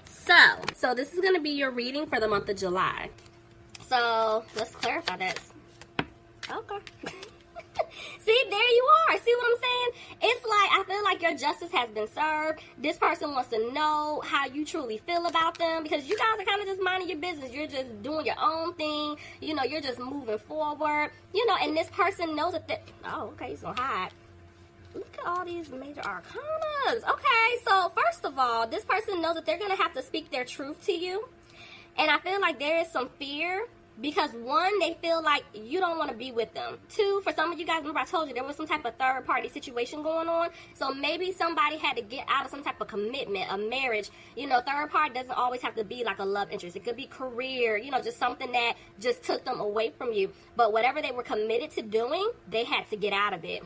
So this is going to be your reading for the month of July. So let's clarify this. Okay. See, there you are. See what I'm saying? It's like, I feel like your justice has been served. This person wants to know how you truly feel about them, because you guys are kind of just minding your business. You're just doing your own thing. You know, you're just moving forward. You know, and this person knows that oh, okay, he's gonna hide. Look at all these major arcanas. Okay, so first of all, this person knows that they're gonna have to speak their truth to you. And I feel like there is some fear. Because one, they feel like you don't want to be with them. Two, for some of you guys, remember I told you there was some type of third party situation going on. So maybe somebody had to get out of some type of commitment, a marriage. You know, third party doesn't always have to be like a love interest. It could be career, you know, just something that just took them away from you. But whatever they were committed to doing, they had to get out of it.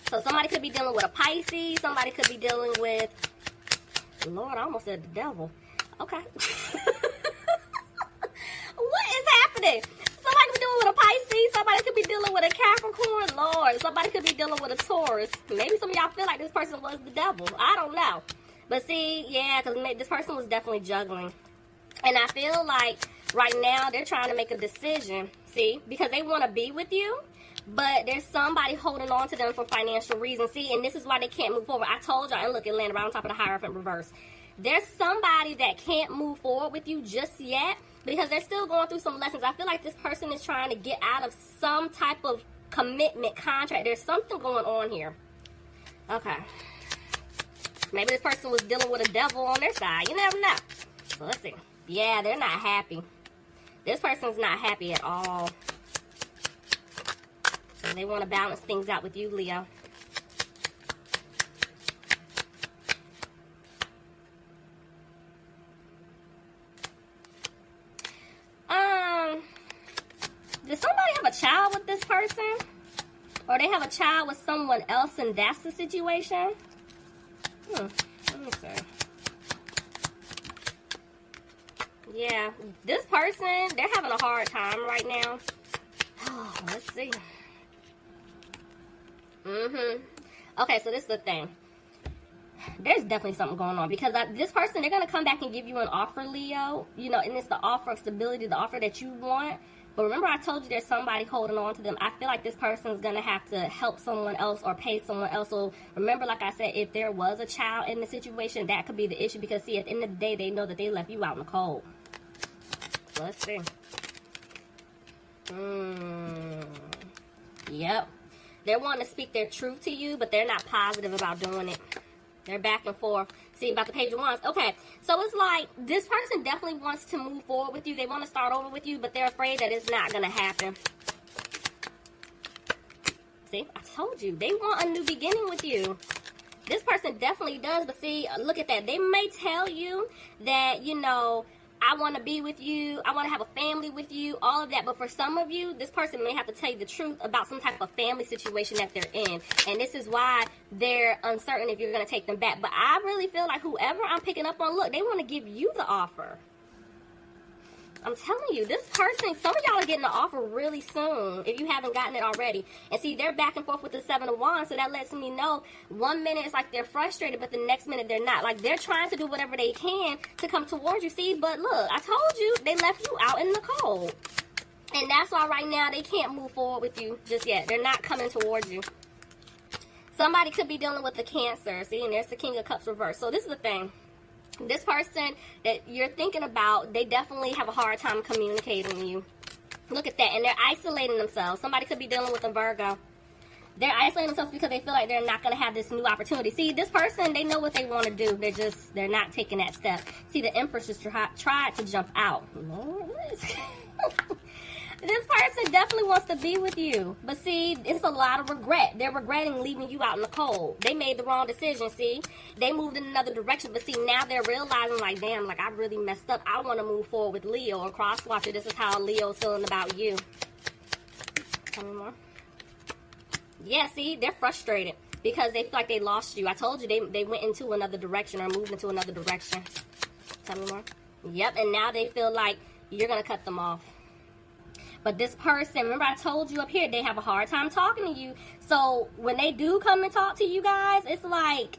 So somebody could be dealing with a Pisces. Somebody could be dealing with, Lord, I almost said the devil. Okay. What is happening? Somebody could be dealing with a Pisces. Somebody could be dealing with a Capricorn. Lord, somebody could be dealing with a Taurus. Maybe some of y'all feel like this person was the devil. I don't know. But see, yeah, because this person was definitely juggling. And I feel like right now they're trying to make a decision, see, because they want to be with you. But there's somebody holding on to them for financial reasons. See, and this is why they can't move forward. I told y'all, and look, it landed right on top of the Hierophant reverse. There's somebody that can't move forward with you just yet, because they're still going through some lessons. I feel like this person is trying to get out of some type of commitment contract. There's something going on here. Okay. Maybe this person was dealing with a devil on their side. You never know. So let's see. Yeah, they're not happy. This person's not happy at all. So they want to balance things out with you, Leo. Did somebody have a child with this person? Or they have a child with someone else and that's the situation? Let me see. Yeah, this person, they're having a hard time right now. Oh, let's see. Okay, so this is the thing. There's definitely something going on, because this person, they're going to come back and give you an offer, Leo. You know, and it's the offer of stability, the offer that you want. But remember I told you there's somebody holding on to them. I feel like this person is going to have to help someone else or pay someone else. So remember, like I said, if there was a child in the situation, that could be the issue. Because, see, at the end of the day, they know that they left you out in the cold. So let's see. Yep. They're wanting to speak their truth to you, but they're not positive about doing it. They're back and forth. See, about the Page of Wands. Okay, so it's like this person definitely wants to move forward with you. They want to start over with you, but they're afraid that it's not going to happen. See, I told you. They want a new beginning with you. This person definitely does, but see, look at that. They may tell you that, you know, I want to be with you, I want to have a family with you, all of that. But for some of you, this person may have to tell you the truth about some type of family situation that they're in. And this is why they're uncertain if you're going to take them back. But I really feel like whoever I'm picking up on, look, they want to give you the offer. I'm telling you, this person, some of y'all are getting the offer really soon if you haven't gotten it already. And see, they're back and forth with the Seven of Wands, so that lets me know 1 minute it's like they're frustrated, but the next minute they're not. Like, they're trying to do whatever they can to come towards you. See, but look, I told you, they left you out in the cold. And that's why right now they can't move forward with you just yet. They're not coming towards you. Somebody could be dealing with the Cancer. See, and there's the King of Cups reversed. So this is the thing. This person that you're thinking about, they definitely have a hard time communicating with you. Look at that. And they're isolating themselves. Somebody could be dealing with a Virgo. They're isolating themselves because they feel like they're not going to have this new opportunity. See, this person, they know what they want to do. They're not taking that step. See, the Empress just tried to jump out. Lord, what is This person definitely wants to be with you. But see, it's a lot of regret. They're regretting leaving you out in the cold. They made the wrong decision, see? They moved in another direction. But see, now they're realizing, like, damn, like, I really messed up. I want to move forward with Leo or Crosswatcher. This is how Leo's feeling about you. Tell me more. Yeah, see, they're frustrated because they feel like they lost you. I told you they went into another direction or moved into another direction. Tell me more. Yep, and now they feel like you're going to cut them off. But this person, remember I told you up here, they have a hard time talking to you. So when they do come and talk to you guys, it's like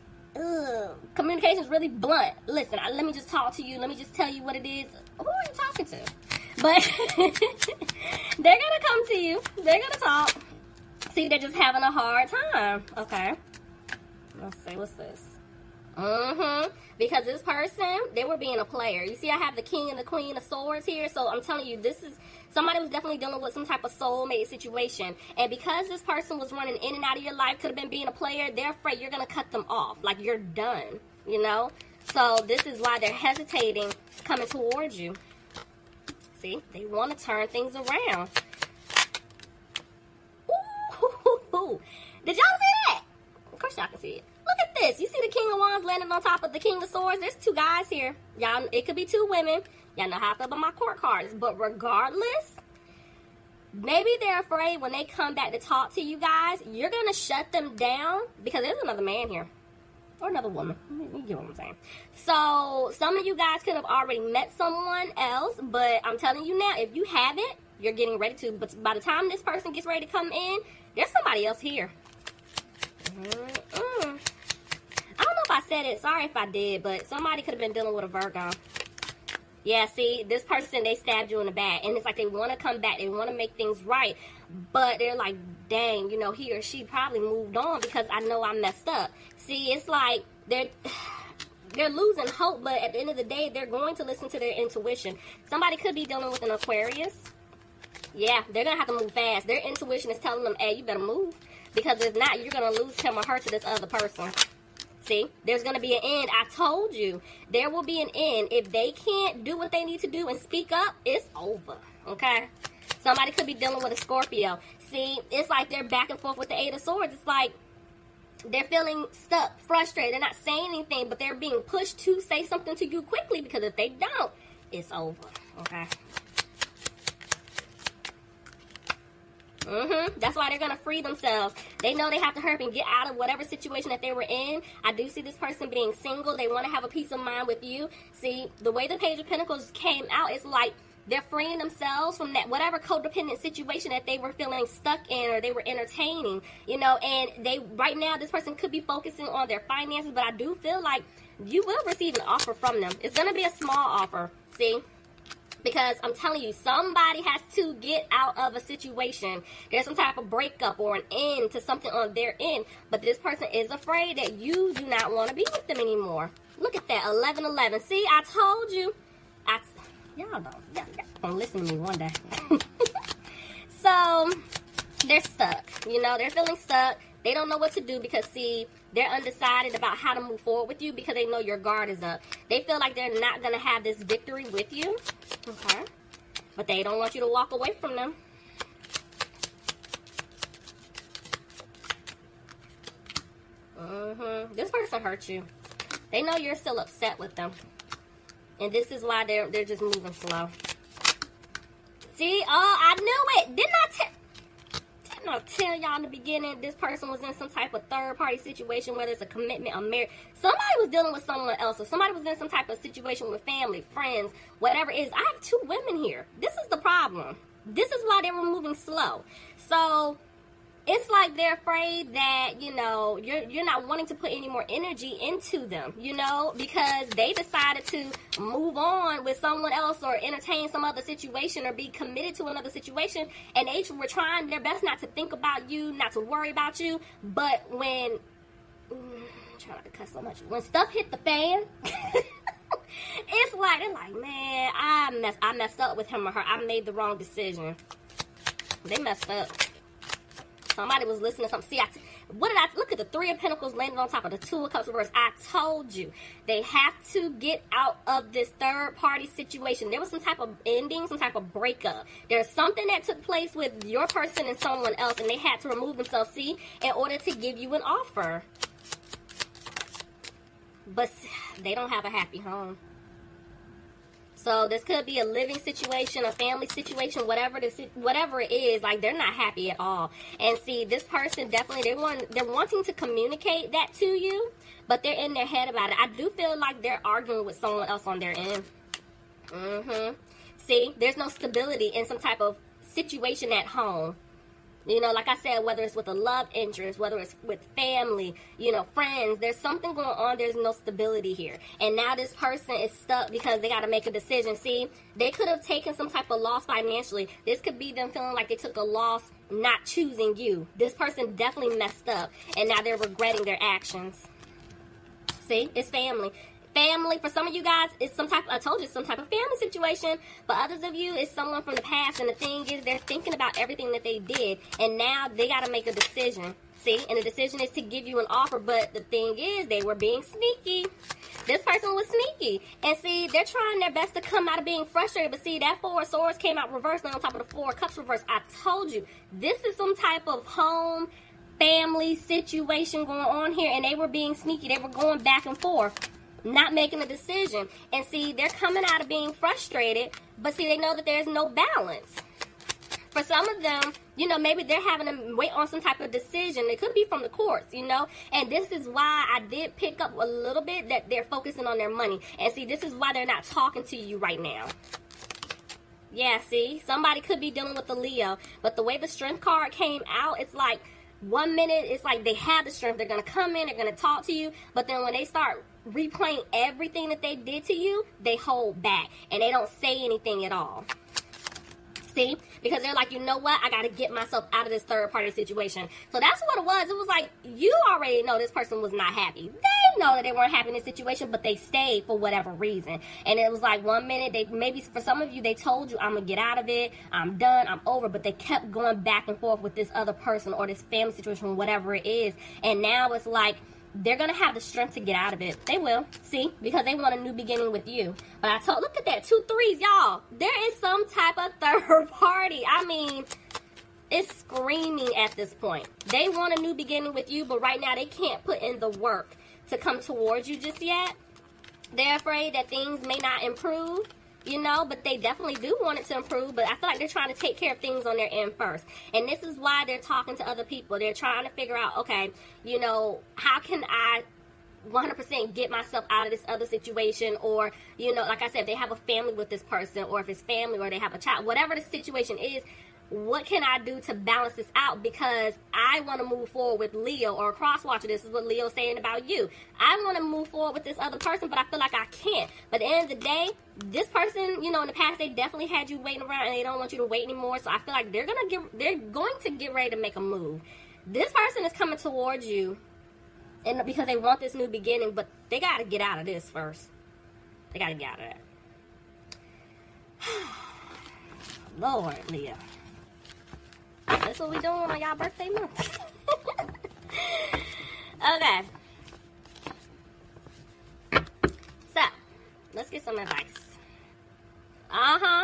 communication is really blunt. Listen, let me just talk to you. Let me just tell you what it is. Who are you talking to? But they're going to come to you. They're going to talk. See, they're just having a hard time. Okay. Let's see. What's this? Because this person, they were being a player. You see, I have the king and the queen of swords here. So I'm telling you, this is somebody was definitely dealing with some type of soulmate situation. And because this person was running in and out of your life, could have been being a player, they're afraid you're going to cut them off. Like, you're done, you know? So this is why they're hesitating coming towards you. See, they want to turn things around. Ooh. Did y'all see that? Of course y'all can see it. Look at this. You see the King of Wands landing on top of the King of Swords? There's two guys here. Y'all, it could be two women. Y'all know how I feel about my court cards. But regardless, maybe they're afraid when they come back to talk to you guys, you're going to shut them down because there's another man here. Or another woman. You get what I'm saying. So, some of you guys could have already met someone else. But I'm telling you now, if you haven't, you're getting ready to. But by the time this person gets ready to come in, there's somebody else here. I don't know if I said it. Sorry if I did. But somebody could have been dealing with a Virgo. Yeah, see, this person, they stabbed you in the back. And it's like they want to come back. They want to make things right. But they're like, dang, you know, he or she probably moved on because I know I messed up. See, it's like they're losing hope. But at the end of the day, they're going to listen to their intuition. Somebody could be dealing with an Aquarius. Yeah, they're going to have to move fast. Their intuition is telling them, hey, you better move. Because if not, you're going to lose him or her to this other person. See, there's going to be an end. I told you, there will be an end. If they can't do what they need to do and speak up, it's over, okay? Somebody could be dealing with a Scorpio. See, it's like they're back and forth with the Eight of Swords. It's like they're feeling stuck, frustrated. They're not saying anything, but they're being pushed to say something to you quickly because if they don't, it's over, okay? That's why they're going to free themselves. They know they have to hurry and get out of whatever situation that they were in. I do see this person being single. They want to have a peace of mind with you. See, the way the Page of Pentacles came out is like they're freeing themselves from that whatever codependent situation that they were feeling stuck in or they were entertaining, you know, and they right now this person could be focusing on their finances, but I do feel like you will receive an offer from them. It's going to be a small offer, see? Because I'm telling you, somebody has to get out of a situation. There's some type of breakup or an end to something on their end. But this person is afraid that you do not want to be with them anymore. Look at that, 11-11. See, I told you. Y'all don't listen to me one day. So, they're stuck. You know, they're feeling stuck. They don't know what to do because, see, they're undecided about how to move forward with you because they know your guard is up. They feel like they're not going to have this victory with you. Okay. But they don't want you to walk away from them. This person hurt you. They know you're still upset with them. And this is why they're just moving slow. See? Oh, I knew it. Didn't I tell y'all in the beginning this person was in some type of third-party situation, whether it's a commitment or marriage. Somebody was dealing with someone else, or somebody was in some type of situation with family, friends, whatever it is. I have two women here. This is the problem. This is why they were moving slow. So it's like they're afraid that, you know, you're not wanting to put any more energy into them, you know, because they decided to move on with someone else or entertain some other situation or be committed to another situation, and they were trying their best not to think about you, not to worry about you. But when I'm trying not to cuss so much, when stuff hit the fan, it's like they're like, man, I messed up with him or her. I made the wrong decision. They messed up. Somebody was listening to something. See, look at the Three of Pentacles landing on top of the Two of Cups reversed. I told you. They have to get out of this third-party situation. There was some type of ending, some type of breakup. There's something that took place with your person and someone else, and they had to remove themselves, see, in order to give you an offer. But they don't have a happy home. So this could be a living situation, a family situation, whatever it is. Like, they're not happy at all. And see, this person definitely, they're wanting to communicate that to you, but they're in their head about it. I do feel like they're arguing with someone else on their end. See, there's no stability in some type of situation at home. You know, like I said, whether it's with a love interest, whether it's with family, you know, friends, there's something going on. There's no stability here. And now this person is stuck because they got to make a decision. See, they could have taken some type of loss financially. This could be them feeling like they took a loss not choosing you. This person definitely messed up, and now they're regretting their actions. See, it's family. Family, for some of you guys, it's some type, I told you, some type of family situation. For others of you, it's someone from the past. And the thing is, they're thinking about everything that they did. And now they got to make a decision. See? And the decision is to give you an offer. But the thing is, they were being sneaky. This person was sneaky. And see, they're trying their best to come out of being frustrated. But see, that Four of Swords came out reversed on top of the Four of Cups reversed. I told you, this is some type of home family situation going on here. And they were being sneaky. They were going back and forth, not making a decision. And see, they're coming out of being frustrated, but see, they know that there's no balance. For some of them, you know, maybe they're having to wait on some type of decision. It could be from the courts, you know. And this is why I did pick up a little bit that they're focusing on their money. And see, this is why they're not talking to you right now. Yeah, see, somebody could be dealing with the Leo, but the way the Strength card came out, it's like 1 minute, it's like they have the strength. They're going to come in, they're going to talk to you, but then when they start replaying everything that they did to you, they hold back and they don't say anything at all. See? Because they're like, you know what? I got to get myself out of this third party situation. So that's what it was. It was like, you already know this person was not happy. They know that they weren't happy in this situation, but they stayed for whatever reason. And it was like 1 minute, they maybe for some of you, they told you, I'm going to get out of it. I'm done. I'm over. But they kept going back and forth with this other person or this family situation, whatever it is. And now it's like, they're going to have the strength to get out of it. They will. See? Because they want a new beginning with you. But I told, look at that. 2 3s, y'all. There is some type of third party. I mean, it's screaming at this point. They want a new beginning with you, but right now they can't put in the work to come towards you just yet. They're afraid that things may not improve. You know, but they definitely do want it to improve. But I feel like they're trying to take care of things on their end first. And this is why they're talking to other people. They're trying to figure out, okay, you know, how can I 100% get myself out of this other situation? Or, you know, like I said, if they have a family with this person, or if it's family, or they have a child, whatever the situation is, what can I do to balance this out? Because I want to move forward with Leo, or a cross watcher. This is what Leo's saying about you. I want to move forward with this other person, but I feel like I can't. But at the end of the day, this person, you know, in the past, they definitely had you waiting around, and they don't want you to wait anymore. So I feel like they're going to get ready to make a move. This person is coming towards you, and because they want this new beginning, but they got to get out of this first. They got to get out of that. Lord, Leo. That's what we doing on y'all birthday month. Okay. So, let's get some advice.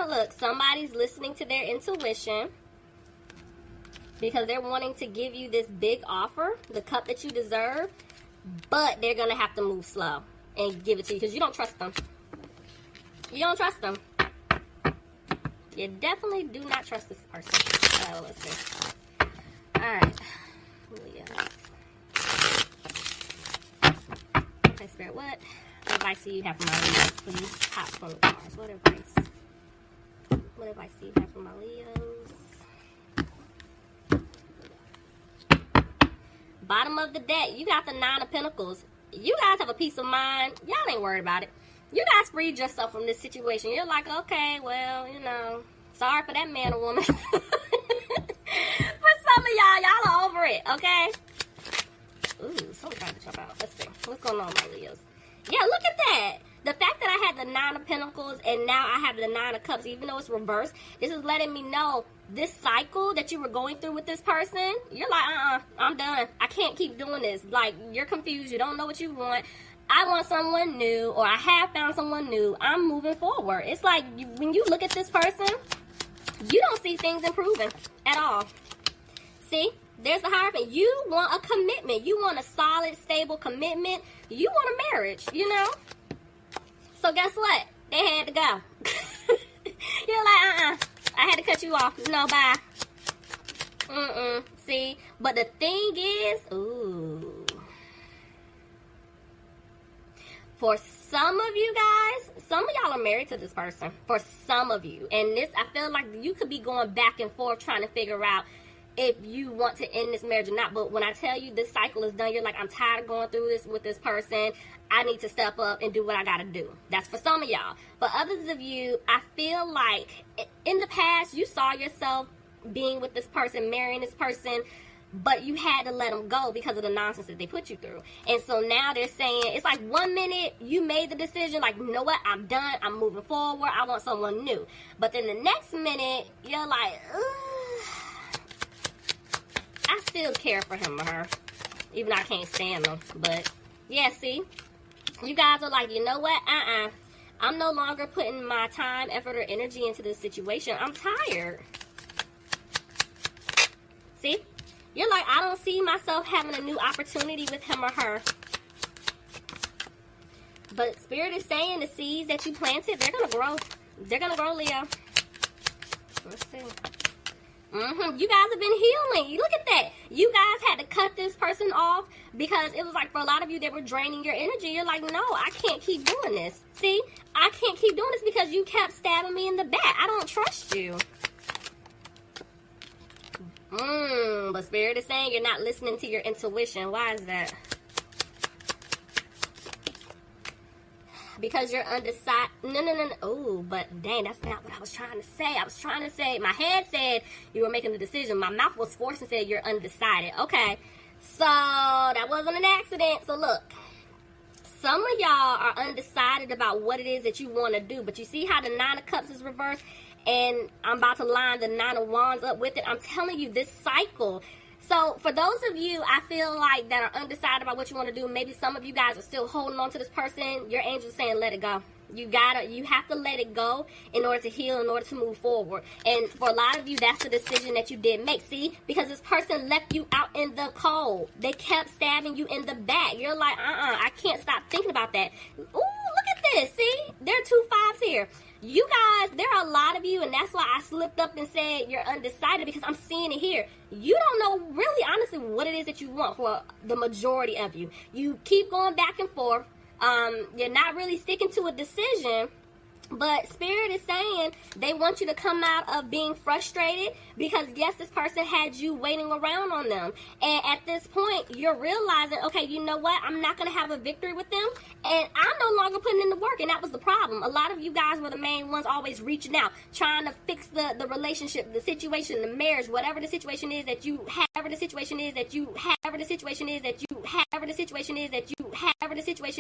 Look, somebody's listening to their intuition because they're wanting to give you this big offer, the cup that you deserve, but they're going to have to move slow and give it to you because you don't trust them. You don't trust them. You definitely do not trust this person. Let's see. Alright. Okay, Spirit, what advice do you have for my Leos, please? Top from the cards. What advice do you have for my Leos? Bottom of the deck, you got the 9 of Pentacles. You guys have a peace of mind. Y'all ain't worried about it. You guys freed yourself from this situation. You're like, okay, well, you know, sorry for that man or woman. For some of y'all are over it, okay? Ooh, something trying to jump out. Let's see. What's going on, my Leos? Yeah, look at that. The fact that I had the 9 of Pentacles and now I have the 9 of Cups, even though it's reversed, this is letting me know this cycle that you were going through with this person, you're like, I'm done. I can't keep doing this. Like, you're confused. You don't know what you want. I want someone new, or I have found someone new. I'm moving forward. It's like when you look at this person, you don't see things improving at all. See? There's the Hierophant. You want a commitment. You want a solid, stable commitment. You want a marriage, you know? So guess what? They had to go. You're like, I had to cut you off. No, bye. See? But the thing is, ooh. For some of you guys, some of y'all are married to this person. For some of you. And this, I feel like you could be going back and forth trying to figure out, if you want to end this marriage or not. But when I tell you this cycle is done, you're like, I'm tired of going through this with this person. I need to step up and do what I gotta do. That's for some of y'all. For others of you, I feel like in the past, you saw yourself being with this person, marrying this person, but you had to let them go because of the nonsense that they put you through. And so now they're saying, it's like 1 minute you made the decision, like, you know what, I'm done, I'm moving forward, I want someone new. But then the next minute, you're like, ugh, I still care for him or her, even though I can't stand them. But yeah, see, you guys are like, you know what, I'm no longer putting my time, effort, or energy into this situation. I'm tired. See? You're like, I don't see myself having a new opportunity with him or her. But Spirit is saying the seeds that you planted, they're going to grow. They're going to grow, Leo. Let's see. You guys have been healing. Look at that. You guys had to cut this person off because it was like for a lot of you, they were draining your energy. You're like, no, I can't keep doing this. See, I can't keep doing this because you kept stabbing me in the back. I don't trust you. But Spirit is saying you're not listening to your intuition. Why is that? Because you're undecided. No. Oh, but dang, that's not what I was trying to say. I was trying to say, my head said you were making the decision. My mouth was forced and said you're undecided. Okay, so that wasn't an accident. So look, some of y'all are undecided about what it is that you want to do. But you see how the 9 of Cups is reversed? And I'm about to line the 9 of Wands up with it. I'm telling you, this cycle. So for those of you, I feel like, that are undecided about what you want to do, maybe some of you guys are still holding on to this person. Your angel's saying, let it go. You have to let it go in order to heal, in order to move forward. And for a lot of you, that's the decision that you did make. See, because this person left you out in the cold. They kept stabbing you in the back. You're like, I can't stop thinking about that. Ooh, look at this. See, there are 2 5s here. You guys, there are a lot of you, and that's why I slipped up and said you're undecided, because I'm seeing it here. You don't know really, honestly, what it is that you want for the majority of you. You keep going back and forth. You're not really sticking to a decision. But Spirit is saying they want you to come out of being frustrated because, yes, this person had you waiting around on them. And at this point, you're realizing, okay, you know what? I'm not going to have a victory with them. And I'm no longer putting in the work. And that was the problem. A lot of you guys were the main ones always reaching out, trying to fix the relationship, the situation, the marriage, whatever the situation is that you have, whatever the situation is that you have, whatever the situation is that you have, whatever the situation is that you have, whatever the situation